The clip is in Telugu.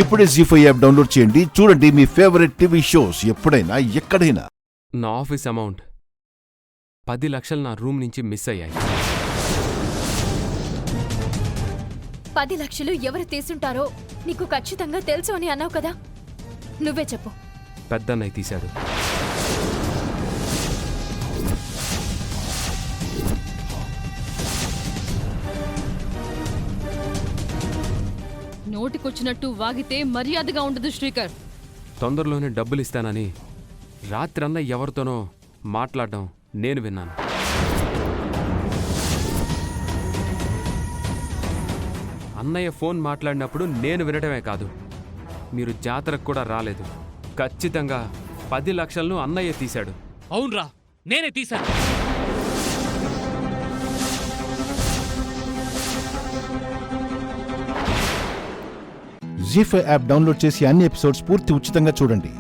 ఇప్పుడే జీ5 యాప్ డౌన్లోడ్ చేయండి. చూడండి మీ ఫేవరెట్ టీవీ షోస్ ఎప్పుడైనా ఎక్కడైనా. నా ఆఫీస్ అమౌంట్ 10 లక్షలు నా రూమ్ నుంచి మిస్ అయ్యాయి. 10 లక్షలు ఎవరు తీసుంటారో నీకు ఖచ్చితంగా తెలుసు అని అన్నావు కదా, నువ్వే చెప్పు. పెద్దన్నయ్య తీశాడు. నోటికొచ్చినట్టు వాగితే మర్యాదగా ఉండదు శ్రీకర్. తొందరలోనే డబ్బులు ఇస్తానని రాత్రన్న ఎవరితోనో మాట్లాడడం నేను విన్నాను. అన్నయ్య ఫోన్ మాట్లాడినప్పుడు నేను వినడమే కాదు, మీరు జాతరకు కూడా రాలేదు. ఖచ్చితంగా 10 లక్షలను అన్నయ్య తీశాడు. అవునరా, నేనే తీశాను. జీ5 యాప్ డౌన్లోడ్ చేసి అన్ని ఎపిసోడ్స్ పూర్తి ఉచితంగా చూడండి.